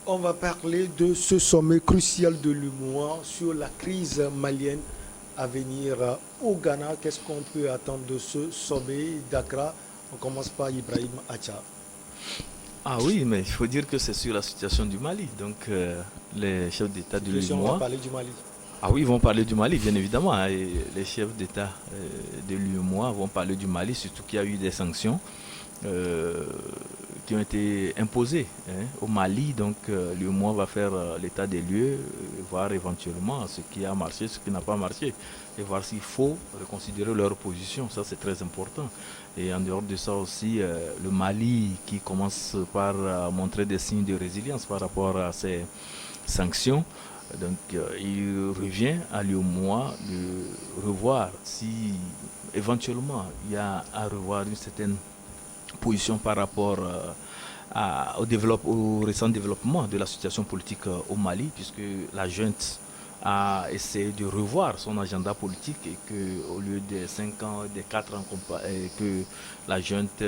On va parler de ce sommet crucial de l'UEMOA sur la crise malienne à venir au Ghana. Qu'est-ce qu'on peut attendre de ce sommet d'Accra? On commence par Ibrahim Acha. Ah oui, mais il faut dire que c'est sur la situation du Mali. Donc, les chefs d'État de Situation, on va l'UEMOA, parler du Mali. ah oui, ils vont parler du Mali, bien évidemment, hein, et les chefs d'État de l'UEMOA vont parler du Mali, surtout qu'il y a eu des sanctions euh, qui ont été imposées au Mali. Donc, l'UEMOA va faire l'état des lieux, voir éventuellement ce qui a marché, ce qui n'a pas marché, et voir s'il faut reconsidérer leur position. Ça, c'est très important. Et en dehors de ça aussi, le Mali qui commence par montrer des signes de résilience par rapport à ces sanctions. Donc, il revient à l'UEMOA de revoir si éventuellement il y a à revoir une certaine position par rapport au récent développement de la situation politique au Mali, puisque la junte a essayé de revoir son agenda politique et que au lieu des 5 ans, des 4 ans que la junte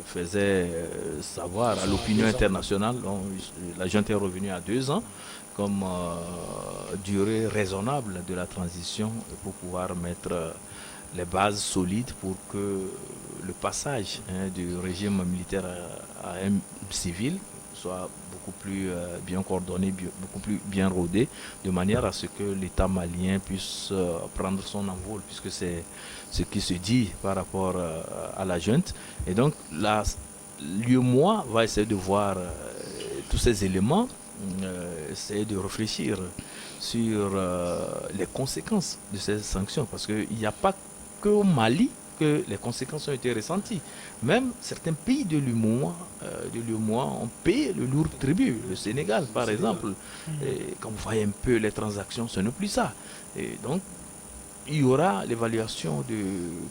faisait savoir à l'opinion 2 ans. internationale, donc, la junte est revenue à 2 ans comme durée raisonnable de la transition pour pouvoir mettre les bases solides pour que le passage du régime militaire à un civil soit beaucoup plus bien coordonné, beaucoup plus bien rodé, de manière à ce que l'État malien puisse prendre son envol, puisque c'est ce qui se dit par rapport à la junte. Et donc, l'UEMOA va essayer de voir tous ces éléments, essayer de réfléchir sur les conséquences de ces sanctions, parce qu'il n'y a pas qu'au Mali que les conséquences ont été ressenties. Même certains pays de l'UEMOA ont payé le lourd tribut. Le Sénégal, par exemple, et quand vous voyez un peu les transactions, ce n'est plus ça. Et donc, il y aura l'évaluation de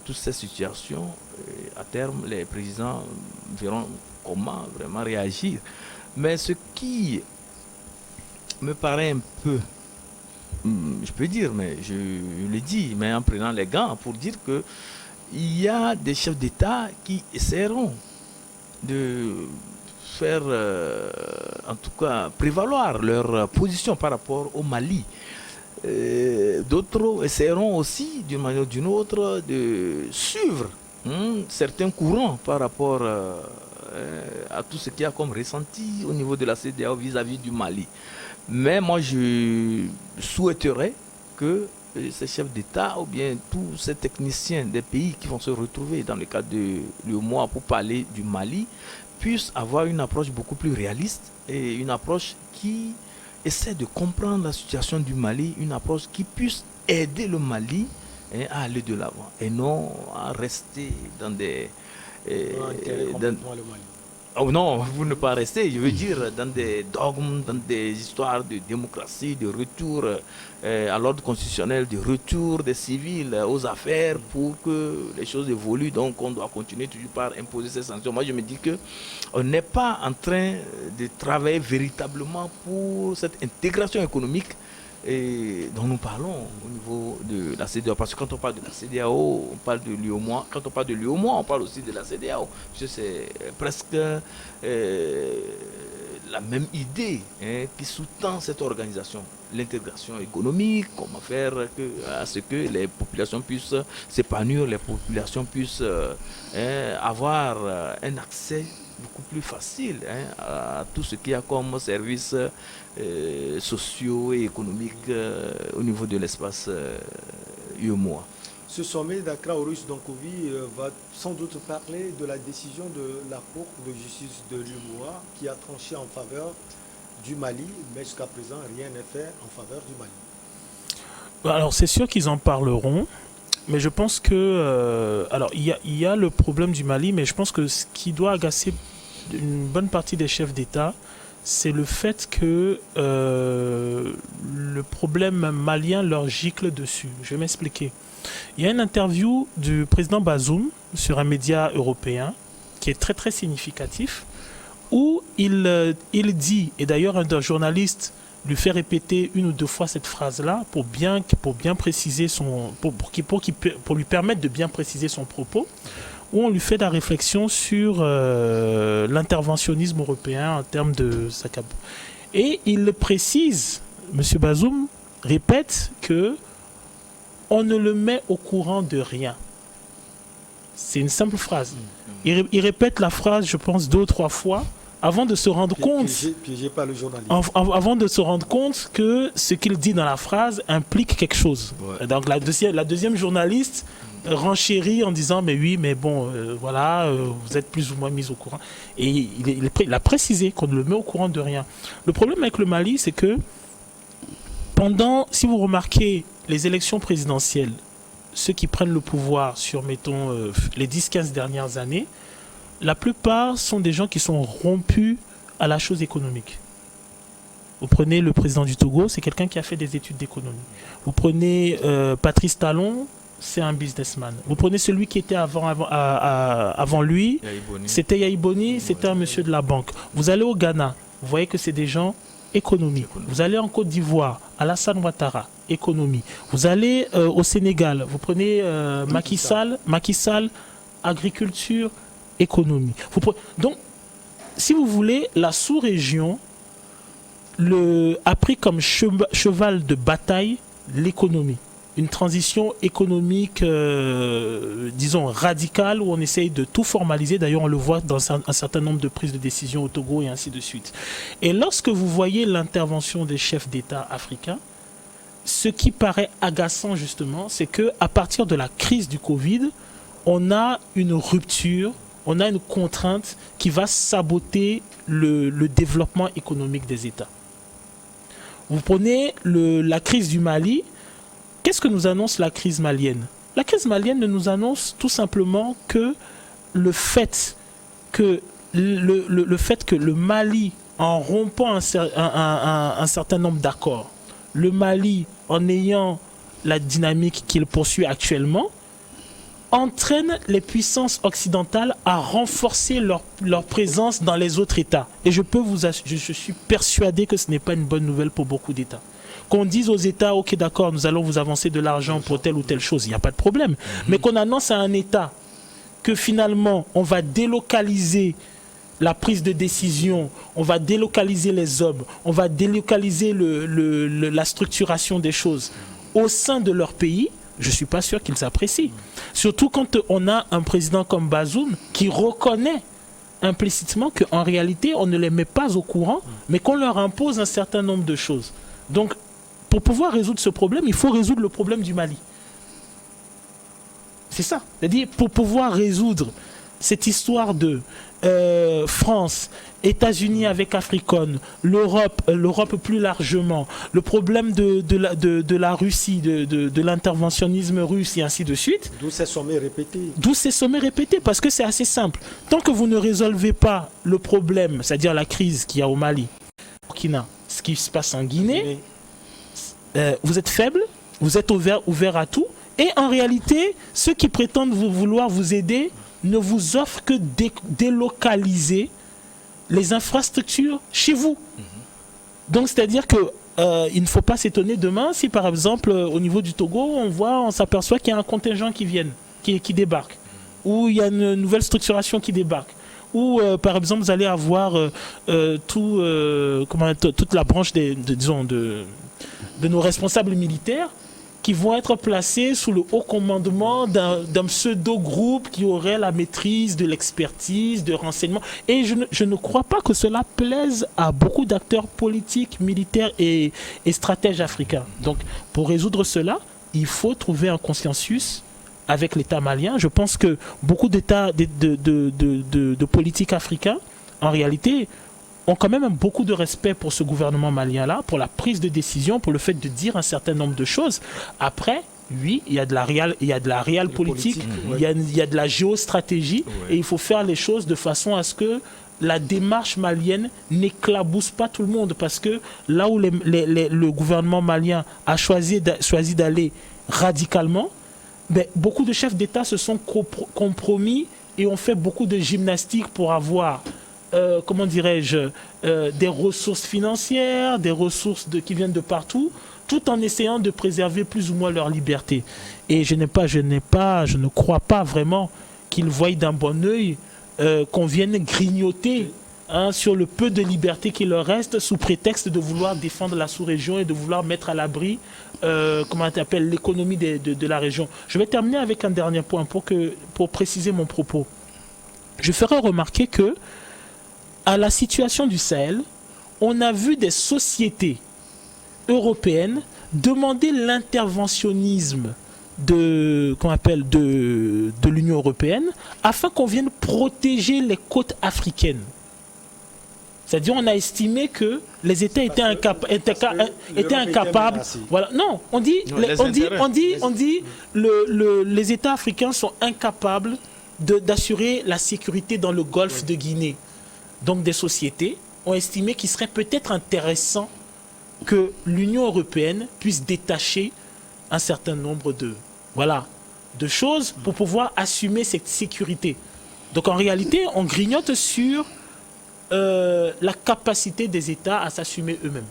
toutes ces situations. Et à terme, les présidents verront comment vraiment réagir. Mais ce qui me paraît un peu, je peux dire, mais je le dis, mais en prenant les gants pour dire que il y a des chefs d'État qui essaieront de faire, en tout cas, prévaloir leur position par rapport au Mali. D'autres essaieront aussi, d'une manière ou d'une autre, de suivre certains courants par rapport à tout ce qu'il y a comme ressenti au niveau de la CEDEAO vis-à-vis du Mali. Mais moi, je souhaiterais que ces chefs d'État ou bien tous ces techniciens des pays qui vont se retrouver dans le cadre de l'UEMOA pour parler du Mali puissent avoir une approche beaucoup plus réaliste et une approche qui essaie de comprendre la situation du Mali, une approche qui puisse aider le Mali à aller de l'avant et non à rester dans des... dans, Complètement le Mali. oh non, vous ne pas rester, je veux dire, dans des dogmes, dans des histoires de démocratie, de retour à l'ordre constitutionnel, de retour des civils aux affaires pour que les choses évoluent. Donc on doit continuer toujours par imposer ces sanctions. Moi je me dis qu'on n'est pas en train de travailler véritablement pour cette intégration économique dont nous parlons au niveau de la CEDEAO. Parce que quand on parle de la CEDEAO, on parle de l'UEMOA. Quand on parle de l'UEMOA, on parle aussi de la CEDEAO. Parce que c'est presque la même idée qui sous-tend cette organisation. L'intégration économique, comment faire à ce que les populations puissent s'épanouir, les populations puissent avoir un accès beaucoup plus facile à tout ce qu'il y a comme services sociaux et économiques au niveau de l'espace UEMOA. Ce sommet d'Accra au Dankovi va sans doute parler de la décision de la Cour de justice de l'UEMOA qui a tranché en faveur du Mali, mais jusqu'à présent, rien n'est fait en faveur du Mali. Alors c'est sûr qu'ils en parleront, mais je pense que... alors il y a le problème du Mali, mais je pense que ce qui doit agacer une bonne partie des chefs d'État, c'est le fait que le problème malien leur gicle dessus. Je vais m'expliquer. Il y a une interview du président Bazoum sur un média européen qui est très très significatif, où il dit, et d'ailleurs un journaliste lui fait répéter une ou deux fois cette phrase-là pour bien préciser pour lui permettre de bien préciser son propos, où on lui fait la réflexion sur l'interventionnisme européen en termes de Sakab. Et il précise, M. Bazoum répète que on ne le met au courant de rien. C'est une simple phrase. Il répète la phrase, je pense, 2 ou 3 fois avant de se rendre compte. Piégé par le journaliste. Avant de se rendre compte que ce qu'il dit dans la phrase implique quelque chose. Ouais. Donc la deuxième journaliste renchérit en disant mais oui, mais bon, voilà, vous êtes plus ou moins mis au courant. Et il a précisé qu'on ne le met au courant de rien. Le problème avec le Mali, c'est que si vous remarquez les élections présidentielles, ceux qui prennent le pouvoir sur, mettons, les 10-15 dernières années, la plupart sont des gens qui sont rompus à la chose économique. Vous prenez le président du Togo, c'est quelqu'un qui a fait des études d'économie. Vous prenez Patrice Talon, c'est un businessman. Vous prenez celui qui était avant lui, c'était Yahi Boni, c'était un monsieur de la banque. Vous allez au Ghana, vous voyez que c'est des gens économie. Vous allez en Côte d'Ivoire, Alassane Ouattara, économie. Vous allez au Sénégal, vous prenez Macky Sall, agriculture, économie. Donc, si vous voulez, la sous-région a pris comme cheval de bataille l'économie. Une transition économique, disons, radicale, où on essaye de tout formaliser. D'ailleurs, on le voit dans un certain nombre de prises de décision au Togo et ainsi de suite. Et lorsque vous voyez l'intervention des chefs d'État africains, ce qui paraît agaçant, justement, c'est qu'à partir de la crise du Covid, on a une rupture, on a une contrainte qui va saboter le développement économique des États. Vous prenez la crise du Mali. Qu'est-ce que nous annonce la crise malienne? La crise malienne nous annonce tout simplement que le fait que le Mali, en rompant un certain nombre d'accords, le Mali, en ayant la dynamique qu'il poursuit actuellement, entraîne les puissances occidentales à renforcer leur présence dans les autres États. Et je suis persuadé que ce n'est pas une bonne nouvelle pour beaucoup d'États. Qu'on dise aux États, ok d'accord, nous allons vous avancer de l'argent pour telle ou telle chose, il n'y a pas de problème. Mais qu'on annonce à un État que finalement on va délocaliser la prise de décision, on va délocaliser les hommes, on va délocaliser la structuration des choses au sein de leur pays, je ne suis pas sûr qu'ils apprécient. Surtout quand on a un président comme Bazoum qui reconnaît implicitement qu'en réalité on ne les met pas au courant, mais qu'on leur impose un certain nombre de choses. Donc, pour pouvoir résoudre ce problème, il faut résoudre le problème du Mali. C'est ça. C'est-à-dire, pour pouvoir résoudre cette histoire de France, États-Unis avec Africom, l'Europe plus largement, le problème de la Russie, de l'interventionnisme russe et ainsi de suite. D'où ces sommets répétés. D'où ces sommets répétés, parce que c'est assez simple. Tant que vous ne résolvez pas le problème, c'est-à-dire la crise qu'il y a au Mali, au Burkina, ce qui se passe en Guinée, vous êtes faible, vous êtes ouvert à tout, et en réalité, ceux qui prétendent vouloir vous aider ne vous offrent que délocaliser les infrastructures chez vous. Donc, c'est-à-dire que il ne faut pas s'étonner demain si, par exemple, au niveau du Togo, on s'aperçoit qu'il y a un contingent qui débarque, ou il y a une nouvelle structuration qui débarque. Ou par exemple vous allez avoir toute la branche de nos responsables militaires qui vont être placés sous le haut commandement d'un pseudo-groupe qui aurait la maîtrise de l'expertise, de renseignement. Et je ne crois pas que cela plaise à beaucoup d'acteurs politiques, militaires et stratèges africains. Donc pour résoudre cela, il faut trouver un consensus avec l'État malien. Je pense que beaucoup d'États, de politiques africains, en réalité, ont quand même beaucoup de respect pour ce gouvernement malien-là, pour la prise de décision, pour le fait de dire un certain nombre de choses. Après, oui, il y a de la réelle politique, il y a de la géostratégie, et il faut faire les choses de façon à ce que la démarche malienne n'éclabousse pas tout le monde, parce que là où le gouvernement malien a choisi d'aller radicalement, beaucoup de chefs d'État se sont compromis et ont fait beaucoup de gymnastique pour avoir, des ressources financières, des ressources qui viennent de partout, tout en essayant de préserver plus ou moins leur liberté. Et je ne crois pas vraiment qu'ils voient d'un bon œil qu'on vienne grignoter sur le peu de liberté qui leur reste sous prétexte de vouloir défendre la sous-région et de vouloir mettre à l'abri l'économie de la région. Je vais terminer avec un dernier point pour préciser mon propos. Je ferai remarquer que à la situation du Sahel, on a vu des sociétés européennes demander l'interventionnisme de l'Union européenne afin qu'on vienne protéger les côtes africaines. C'est-à-dire on a estimé que les États étaient incapables. Voilà. Non, les États africains sont incapables d'assurer la sécurité dans le golfe de Guinée. Donc des sociétés ont estimé qu'il serait peut-être intéressant que l'Union européenne puisse détacher un certain nombre de choses pour pouvoir assumer cette sécurité. Donc en réalité, on grignote sur la capacité des États à s'assumer eux-mêmes.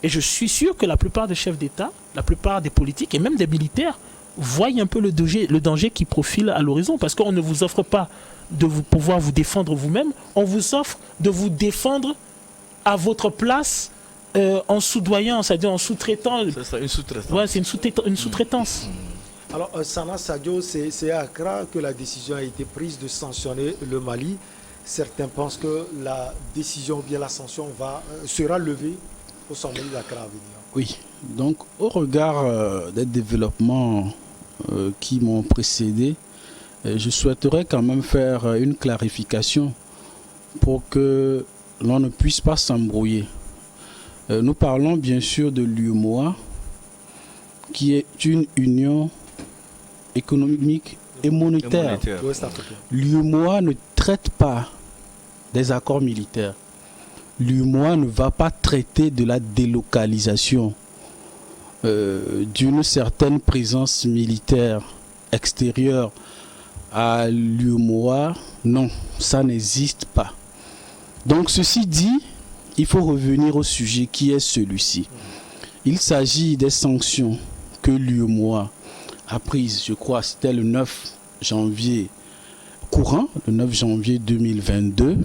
Et je suis sûr que la plupart des chefs d'État, la plupart des politiques et même des militaires voient un peu le danger qui profile à l'horizon, parce qu'on ne vous offre pas de pouvoir vous défendre vous-même, on vous offre de vous défendre à votre place en soudoyant, c'est-à-dire en sous-traitant. C'est une sous-traitance. Ouais, c'est une sous-traitance. Alors, Sana Sadio, c'est à Accra que la décision a été prise de sanctionner le Mali. Certains pensent que la décision ou bien la sanction sera levée au sommet d'Accra à venir. Oui, donc au regard des développements qui m'ont précédé, je souhaiterais quand même faire une clarification pour que l'on ne puisse pas s'embrouiller. Nous parlons bien sûr de l'UEMOA, qui est une union économique et monétaire. L'UEMOA ne traite pas des accords militaires. L'UEMOA ne va pas traiter de la délocalisation d'une certaine présence militaire extérieure à l'UEMOA. Non, ça n'existe pas. Donc ceci dit, il faut revenir au sujet qui est celui-ci. Il s'agit des sanctions que l'UEMOA a prises, je crois, c'était le 9 janvier courant, le 9 janvier 2022,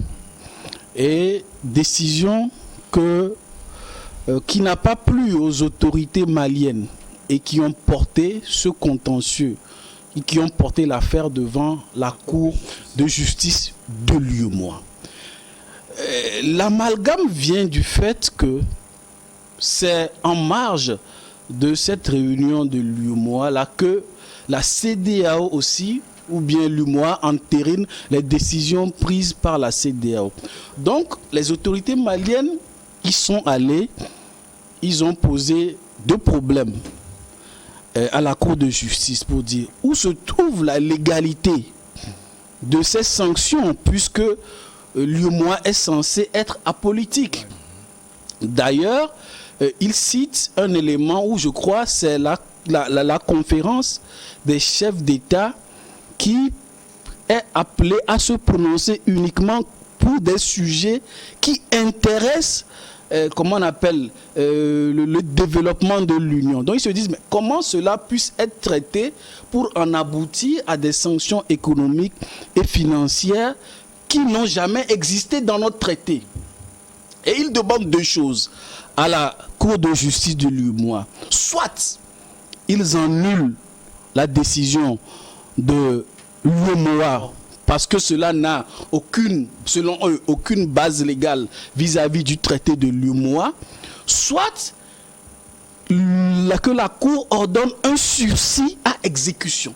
et décision qui n'a pas plu aux autorités maliennes et qui ont porté ce contentieux, et qui ont porté l'affaire devant la Cour de justice de l'UEMOA. L'amalgame vient du fait que c'est en marge de cette réunion de l'UEMOA là que la CEDEAO aussi, ou bien l'UEMOA, entérine les décisions prises par la CEDEAO. Donc les autorités maliennes y sont allées, ils ont posé deux problèmes à la Cour de justice pour dire où se trouve la légalité de ces sanctions, puisque l'UEMOA est censé être apolitique. D'ailleurs, il cite un élément où je crois c'est la conférence des chefs d'État qui est appelée à se prononcer uniquement pour des sujets qui intéressent comment on appelle le développement de l'Union. Donc ils se disent mais comment cela puisse être traité pour en aboutir à des sanctions économiques et financières qui n'ont jamais existé dans notre traité. Et ils demandent deux choses à la Cour de justice de l'UEMOA. Soit ils annulent la décision de l'UEMOA parce que cela n'a selon eux, aucune base légale vis-à-vis du traité de l'UEMOA, soit que la Cour ordonne un sursis à exécution.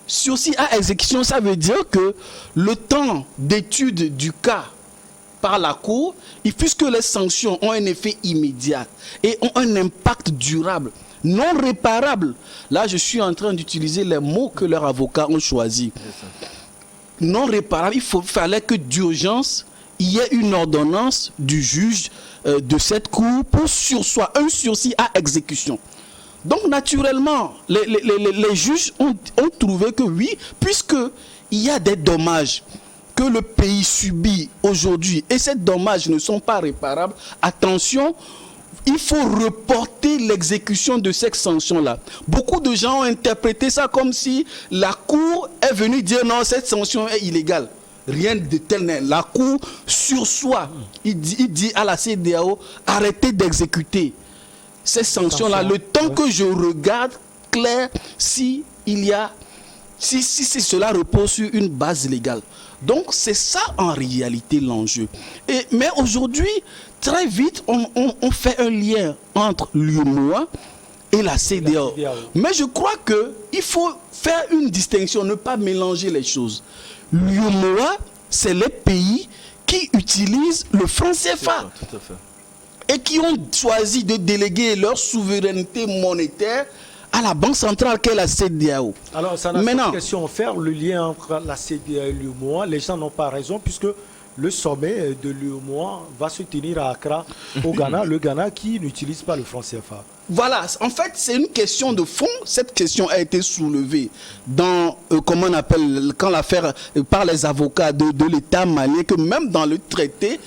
Sursis à exécution, ça veut dire que le temps d'étude du cas par la Cour, puisque les sanctions ont un effet immédiat et ont un impact durable, non réparable. Là, je suis en train d'utiliser les mots que leurs avocats ont choisis. Non réparable, il fallait que d'urgence, il y ait une ordonnance du juge de cette Cour pour soit un sursis à exécution. Donc, naturellement, les juges ont trouvé que oui, puisqu'il y a des dommages que le pays subit aujourd'hui et ces dommages ne sont pas réparables, attention, il faut reporter l'exécution de cette sanction-là. Beaucoup de gens ont interprété ça comme si la Cour est venue dire non, cette sanction est illégale. rien de tel n'est. La Cour sursoit. Il dit à la CEDEAO, arrêtez d'exécuter ces sanctions-là. Le temps que je regarde clair si cela repose sur une base légale. Donc c'est ça en réalité l'enjeu. Mais aujourd'hui, très vite, on fait un lien entre l'UEMOA et la CEDEAO. Mais je crois qu'il faut faire une distinction, ne pas mélanger les choses. L'UEMOA, c'est les pays qui utilisent le franc CFA. Tout à fait. Et qui ont choisi de déléguer leur souveraineté monétaire à la Banque centrale qu'est la CEDEAO. Alors, ça n'a pas de question à faire, le lien entre la CEDEAO et l'UEMOA. Les gens n'ont pas raison, puisque le sommet de l'UEMOA va se tenir à Accra, au Ghana, le Ghana qui n'utilise pas le franc CFA. Voilà, en fait, c'est une question de fond. Cette question a été soulevée dans, comment on appelle, quand l'affaire, par les avocats de l'État malien, que même dans le traité,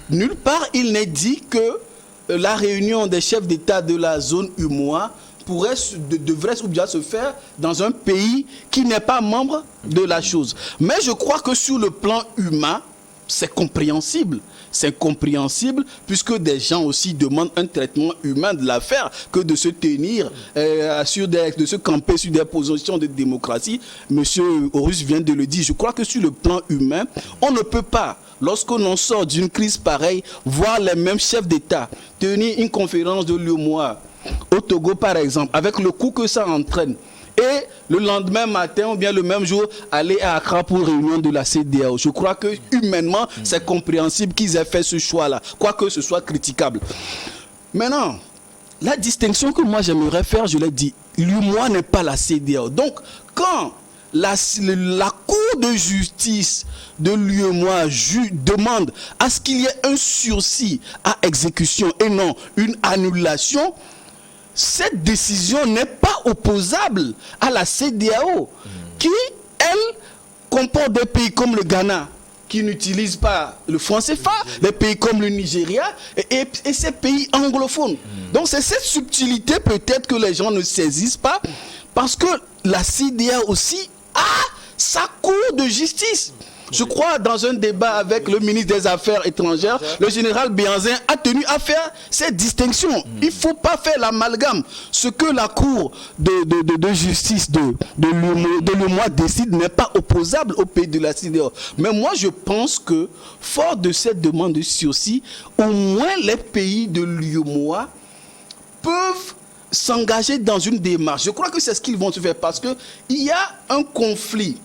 nulle part il n'est dit que la réunion des chefs d'État de la zone UEMOA devrait ou bien se faire dans un pays qui n'est pas membre de la chose. Mais je crois que sur le plan humain, c'est compréhensible. C'est compréhensible puisque des gens aussi demandent un traitement humain de l'affaire que de se tenir, de se camper sur des positions de démocratie. Monsieur Horus vient de le dire. Je crois que sur le plan humain, on ne peut pas, lorsqu'on sort d'une crise pareille, voir les mêmes chefs d'État tenir une conférence de l'UEMOA au Togo par exemple, avec le coût que ça entraîne. Et le lendemain matin ou bien le même jour, aller à Accra pour réunion de la CEDEAO. Je crois que humainement, c'est compréhensible qu'ils aient fait ce choix-là, quoique ce soit critiquable. Maintenant, la distinction que moi j'aimerais faire, je l'ai dit, l'UEMOA n'est pas la CEDEAO. Donc, quand la Cour de justice de l'UEMOA demande à ce qu'il y ait un sursis à exécution et non une annulation, cette décision n'est pas opposable à la CEDEAO, qui, elle, comporte des pays comme le Ghana, qui n'utilisent pas le franc CFA, des pays comme le Nigeria et ces pays anglophones. Donc c'est cette subtilité peut-être que les gens ne saisissent pas, parce que la CEDEAO aussi a sa cour de justice. Je crois, dans un débat avec le ministre des Affaires étrangères, le général Béhanzin a tenu à faire cette distinction. Il ne faut pas faire l'amalgame. Ce que la Cour de justice de l'UEMOA décide n'est pas opposable au pays de la CEDEAO. Mais moi, je pense que, fort de cette demande de sursis, au moins les pays de l'UEMOA peuvent s'engager dans une démarche. Je crois que c'est ce qu'ils vont se faire, parce qu'il y a un conflit.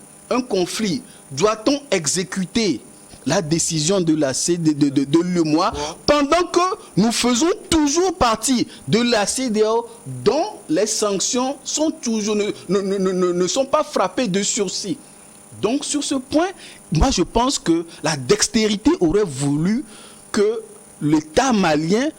Doit-on exécuter la décision de la de l'UEMOA pendant que nous faisons toujours partie de la CEDEAO dont les sanctions sont toujours, ne sont pas frappées de sursis. Donc sur ce point, moi je pense que la dextérité aurait voulu que l'État malien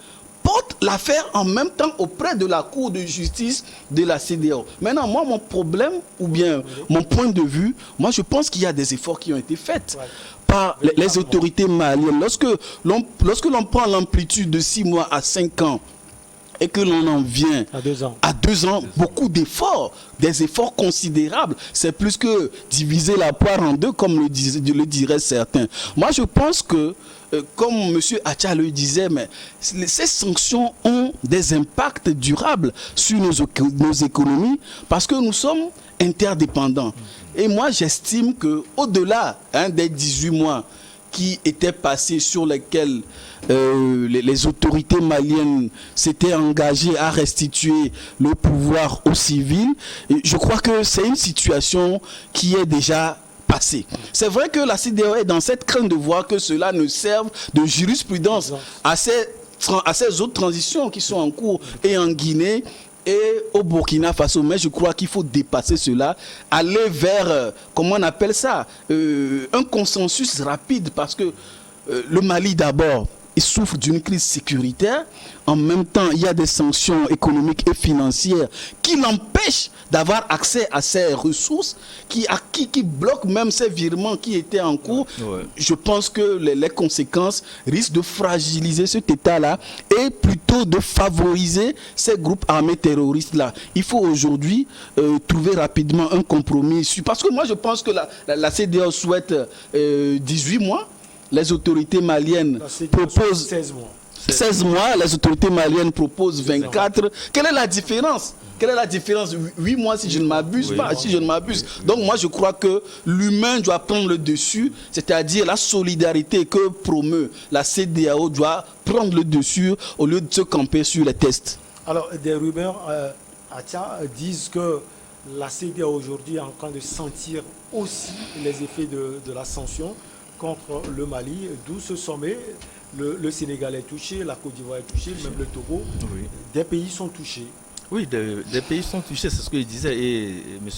porte l'affaire en même temps auprès de la Cour de justice de la CEDEAO. Maintenant, moi, mon problème, ou bien mon point de vue, moi, je pense qu'il y a des efforts qui ont été faits par les autorités maliennes. Lorsque l'on prend l'amplitude de 6 mois à 5 ans, et que l'on en vient à 2 ans, beaucoup d'efforts, des efforts considérables. C'est plus que diviser la poire en deux, comme le diraient certains. Moi, je pense que, comme M. Acha le disait, mais ces sanctions ont des impacts durables sur nos économies, parce que nous sommes interdépendants. Et moi, j'estime qu'au-delà des 18 mois qui étaient passés, sur lesquels les autorités maliennes s'étaient engagées à restituer le pouvoir aux civils, je crois que c'est une situation qui est déjà passée. C'est vrai que la CEDEAO est dans cette crainte de voir que cela ne serve de jurisprudence à ces autres transitions qui sont en cours, et en Guinée et au Burkina Faso. Mais je crois qu'il faut dépasser cela, aller vers, comment on appelle ça, un consensus rapide, parce que le Mali d'abord il souffre d'une crise sécuritaire. En même temps, il y a des sanctions économiques et financières qui l'empêchent d'avoir accès à ces ressources, qui bloquent même ces virements qui étaient en cours. Ouais. Je pense que les conséquences risquent de fragiliser cet État-là et plutôt de favoriser ces groupes armés terroristes-là. Il faut aujourd'hui trouver rapidement un compromis. Parce que moi, je pense que la CEDEAO souhaite 18 mois. Les autorités maliennes proposent 16 mois. 16 mois, les autorités maliennes proposent 24. Quelle est la différence? Quelle est la différence? 8 mois si je ne m'abuse pas, si je ne m'abuse. Donc moi je crois que l'humain doit prendre le dessus, c'est-à-dire la solidarité que promeut la CEDEAO doit prendre le dessus au lieu de se camper sur les tests. Alors des rumeurs disent que la CEDEAO aujourd'hui est en train de sentir aussi les effets de la sanction contre le Mali, d'où ce sommet. Le Sénégal est touché, la Côte d'Ivoire est touchée, même le Togo. Oui. Des pays sont touchés. Oui, des pays sont touchés, c'est ce que je disais. Et M.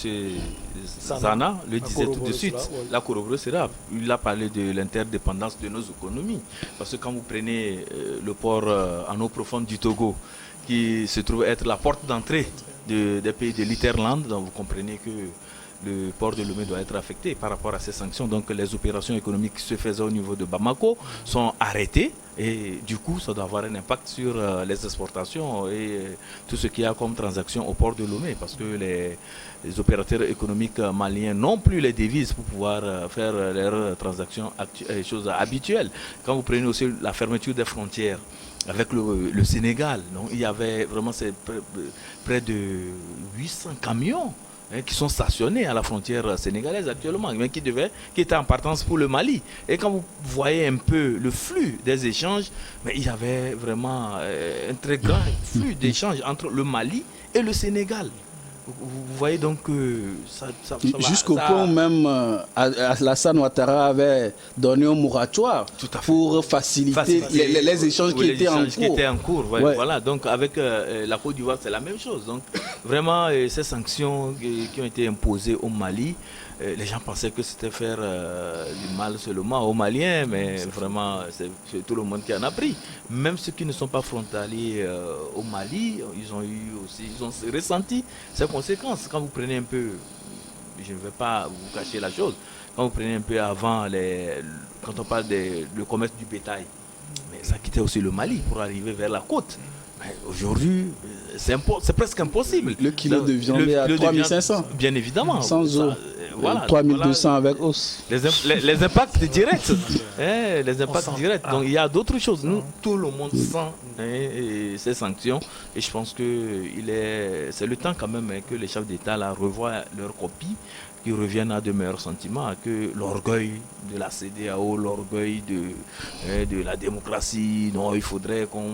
Zana le disait tout de suite. La corroboré cela. Il a parlé de l'interdépendance de nos économies. Parce que quand vous prenez le port en eau profonde du Togo, qui se trouve être la porte d'entrée des pays de l'Interland, donc vous comprenez que le port de Lomé doit être affecté par rapport à ces sanctions. Donc les opérations économiques qui se faisaient au niveau de Bamako sont arrêtées et du coup ça doit avoir un impact sur les exportations et tout ce qu'il y a comme transaction au port de Lomé, parce que les opérateurs économiques maliens n'ont plus les devises pour pouvoir faire leurs transactions choses habituelles. Quand vous prenez aussi la fermeture des frontières avec le Sénégal, donc il y avait vraiment près de 800 camions qui sont stationnés à la frontière sénégalaise actuellement, mais qui étaient en partance pour le Mali. Et quand vous voyez un peu le flux des échanges, mais il y avait vraiment un très grand flux d'échanges entre le Mali et le Sénégal. Vous voyez donc que ça jusqu'au point où même Alassane Ouattara avait donné un moratoire pour faciliter les échanges qui étaient en cours. Voilà, donc avec la Côte d'Ivoire, c'est la même chose. Donc vraiment, ces sanctions qui ont été imposées au Mali, les gens pensaient que c'était faire du mal seulement aux Maliens, mais vraiment, c'est tout le monde qui en a pris. Même ceux qui ne sont pas frontaliers au Mali, ils ont ressenti ces conséquences. Quand vous prenez un peu, je ne vais pas vous cacher la chose, quand vous prenez un peu avant, quand on parle du commerce du bétail, mais ça quittait aussi le Mali pour arriver vers la côte. Aujourd'hui, c'est presque impossible. Le kilo de viande est à 3500. Bien évidemment. Sans eau. Voilà, 3200 avec os. Les impacts directs. Les impacts directs. Donc il y a d'autres choses. Nous, tout le monde sent ces sanctions. Et je pense que c'est le temps quand même que les chefs d'État là revoient leur copie, qui reviennent à de meilleurs sentiments, que l'orgueil de la CEDEAO, l'orgueil de la démocratie. Non, il faudrait qu'on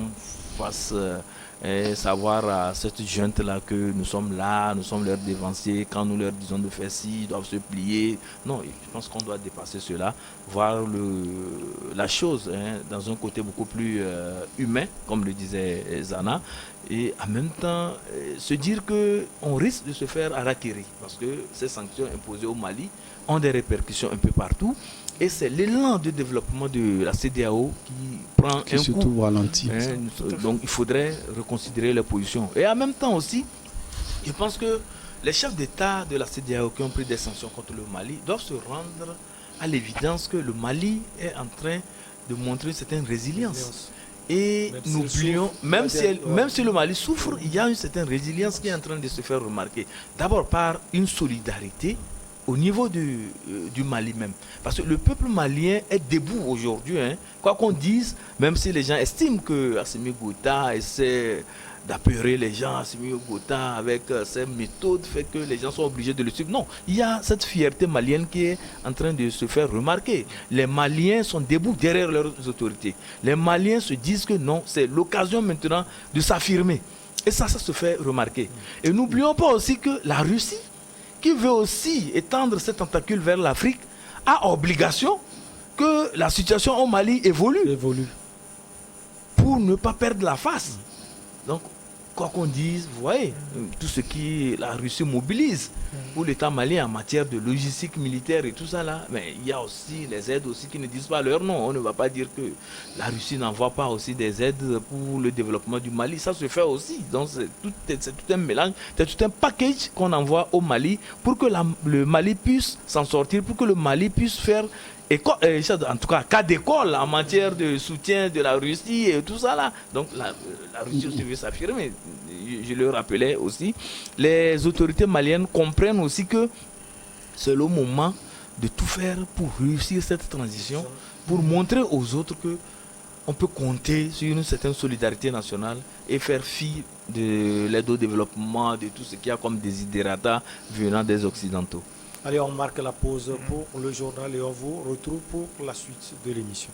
fasse savoir à cette junte-là que nous sommes là, nous sommes leurs dévanciers. Quand nous leur disons de faire ci, ils doivent se plier. Non, je pense qu'on doit dépasser cela, voir la chose dans un côté beaucoup plus humain, comme le disait Zana, et en même temps se dire qu'on risque de se faire harakiri, parce que ces sanctions imposées au Mali ont des répercussions un peu partout. Et c'est l'élan de développement de la CEDEAO qui prend un surtout coup. ralenti. Donc il faudrait reconsidérer la position. Et en même temps aussi, je pense que les chefs d'État de la CEDEAO qui ont pris des sanctions contre le Mali doivent se rendre à l'évidence que le Mali est en train de montrer une certaine résilience. Et n'oublions, même si le Mali souffre, il y a une certaine résilience qui est en train de se faire remarquer. D'abord par une solidarité au niveau du Mali même. Parce que le peuple malien est debout aujourd'hui. Quoi qu'on dise, même si les gens estiment que Assimi Goïta essaie d'apeurer les gens, Assimi Goïta avec ses méthodes fait que les gens sont obligés de le suivre. Non, il y a cette fierté malienne qui est en train de se faire remarquer. Les Maliens sont debout derrière leurs autorités. Les Maliens se disent que non, c'est l'occasion maintenant de s'affirmer. Et ça se fait remarquer. Et n'oublions pas aussi que la Russie, qui veut aussi étendre ses tentacules vers l'Afrique, a obligation que la situation au Mali évolue. Pour ne pas perdre la face. Donc, quoi qu'on dise, vous voyez, tout ce qui la Russie mobilise pour l'État malien en matière de logistique militaire et tout ça là, mais il y a aussi les aides aussi qui ne disent pas leur nom. On ne va pas dire que la Russie n'envoie pas aussi des aides pour le développement du Mali. Ça se fait aussi. Donc c'est tout un mélange, c'est tout un package qu'on envoie au Mali pour que le Mali puisse s'en sortir, pour que le Mali puisse faire en tout cas d'école en matière de soutien de la Russie et tout ça là. Donc la Russie aussi veut s'affirmer. Je le rappelais aussi. Les autorités maliennes comprennent aussi que c'est le moment de tout faire pour réussir cette transition, pour montrer aux autres que on peut compter sur une certaine solidarité nationale et faire fi de l'aide au développement, de tout ce qu'il y a comme desiderata venant des Occidentaux. Allez, on marque la pause pour le journal et on vous retrouve pour la suite de l'émission.